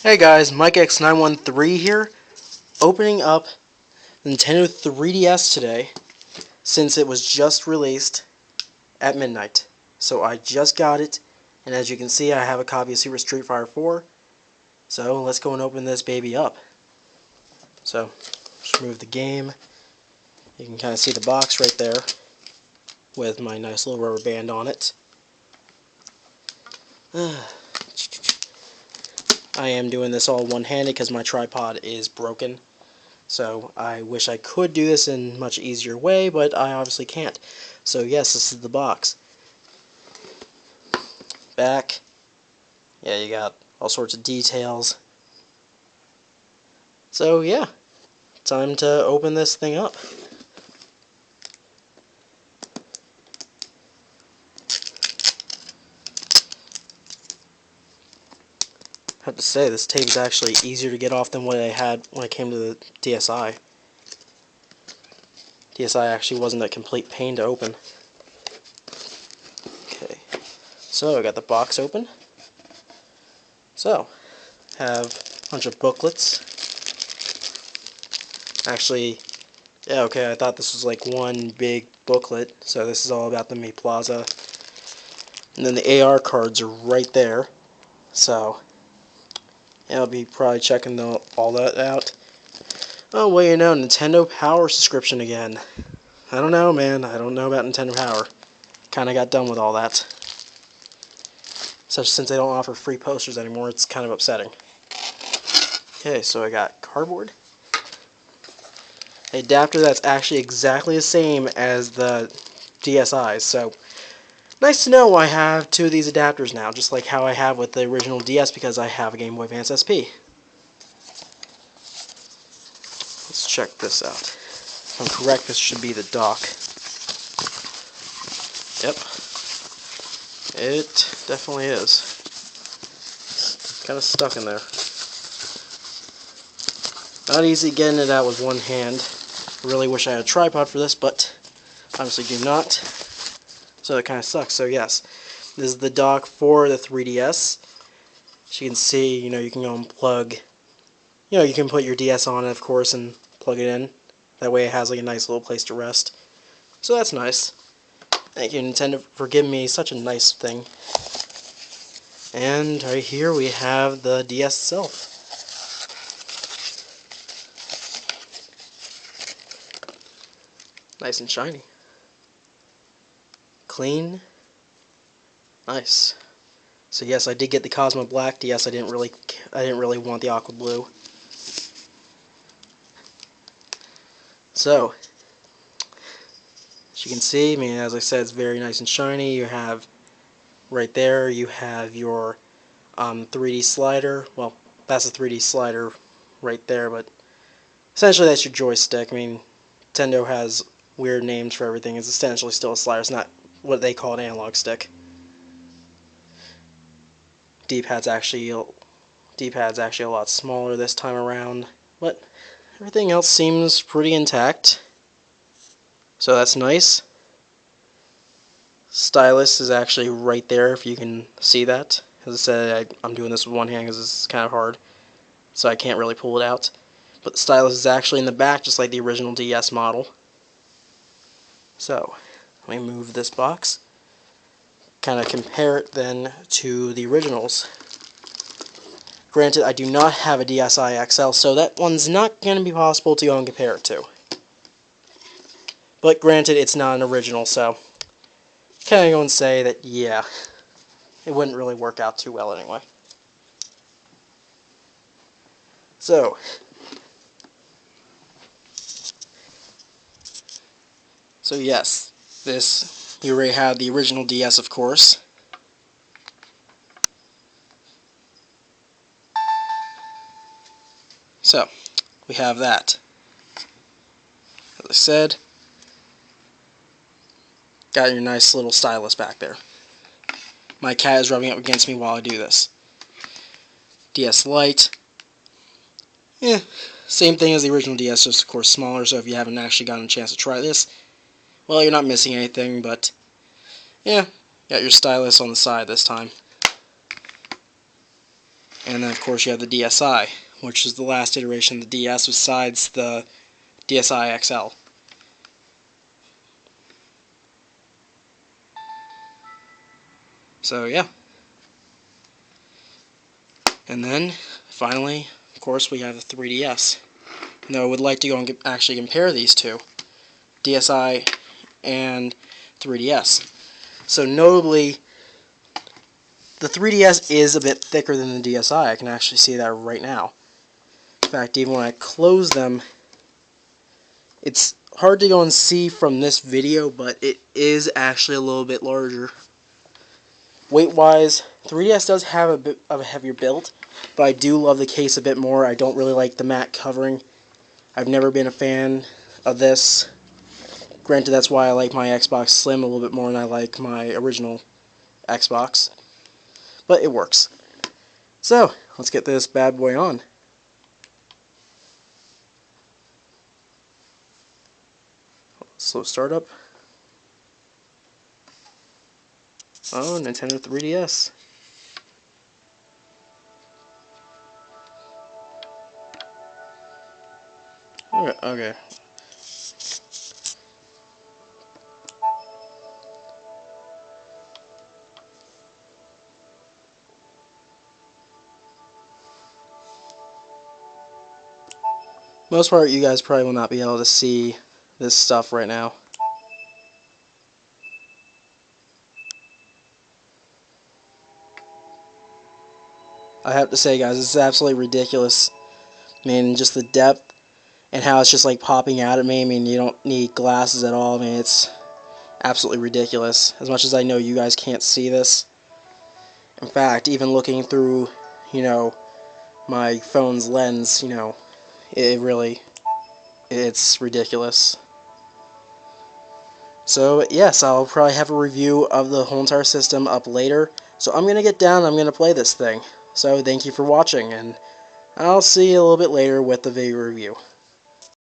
Hey guys, MikeX913 here, opening up Nintendo 3DS today, since it was just released at midnight. So I just got it, and as you can see I have a copy of Super Street Fighter 4, so let's go and open this baby up. So, just remove the game. You can kind of see the box right there, with my nice little rubber band on it. I am doing this all one-handed because my tripod is broken. So I wish I could do this in a much easier way, but I obviously can't. So yes, this is the box. Back. Yeah, you got all sorts of details. So yeah, time to open this thing up. I have to say, this tape is actually easier to get off than what I had when I came to the DSi. DSi actually wasn't a complete pain to open. Okay, so I got the box open. So, have a bunch of booklets. Actually, yeah, okay, I thought this was like one big booklet. So this is all about the Mii Plaza. And then the AR cards are right there. So, yeah, I'll be probably checking all that out. Oh, well, you know, Nintendo Power subscription again. I don't know, man. I don't know about Nintendo Power. Kind of got done with all that. Since they don't offer free posters anymore, it's kind of upsetting. Okay, so I got cardboard. An adapter that's actually exactly the same as the DSi's, so nice to know I have two of these adapters now, just like how I have with the original DS because I have a Game Boy Advance SP. Let's check this out. If I'm correct, this should be the dock. Yep. It definitely is. Kind of stuck in there. Not easy getting it out with one hand. I really wish I had a tripod for this, but obviously do not. So it kind of sucks. So yes, this is the dock for the 3DS. As you can see, you can go and plug, you can put your DS on it, of course, and plug it in. That way it has like a nice little place to rest. So that's nice. Thank you, Nintendo, for giving me such a nice thing. And right here we have the DS itself. Nice and shiny. Clean. Nice. So yes, I did get the Cosmo Black DS. I didn't really want the Aqua Blue. So, as you can see, I mean, as I said, it's very nice and shiny. You have right there, you have your 3D slider. Well, that's a 3D slider right there, but essentially that's your joystick. I mean, Nintendo has weird names for everything. It's essentially still a slider. It's not what they call an analog stick. D-pad's actually a lot smaller this time around, but everything else seems pretty intact. So that's nice. Stylus is actually right there, if you can see that. As I said, I'm doing this with one hand because it's kind of hard, so I can't really pull it out. But the stylus is actually in the back, just like the original DS model. So, let me move this box. Kind of compare it then to the originals. Granted, I do not have a DSi XL, so that one's not going to be possible to go and compare it to. But granted, it's not an original, so kind of go and say that, yeah, it wouldn't really work out too well anyway. So, yes, you already have the original DS, of course. So, we have that. As I said, got your nice little stylus back there. My cat is rubbing up against me while I do this. DS Lite. Yeah, same thing as the original DS, just of course smaller, so if you haven't actually gotten a chance to try this, well, you're not missing anything, but yeah, got your stylus on the side this time. And then of course you have the DSi, which is the last iteration of the DS besides the DSi XL. So yeah. And then finally, of course, we have the 3DS. Now I would like to go and actually compare these two, DSi and 3DS. So notably, the 3DS is a bit thicker than the DSi. I can actually see that right now. In fact, even when I close them, it's hard to go and see from this video, but it is actually a little bit larger. Weight-wise, 3DS does have a bit of a heavier build, but I do love the case a bit more. I don't really like the matte covering. I've never been a fan of this. Granted, that's why I like my Xbox Slim a little bit more than I like my original Xbox. But it works. So, let's get this bad boy on. Slow startup. Oh, Nintendo 3DS. Okay. Most part, you guys probably will not be able to see this stuff right now. I have to say, guys, this is absolutely ridiculous. I mean, just the depth and how it's just like popping out at me. I mean, you don't need glasses at all. I mean, it's absolutely ridiculous. As much as I know you guys can't see this. In fact, even looking through, my phone's lens, it's ridiculous. So, yes, I'll probably have a review of the whole entire system up later. So I'm going to get down and I'm going to play this thing. So, thank you for watching, and I'll see you a little bit later with the video review.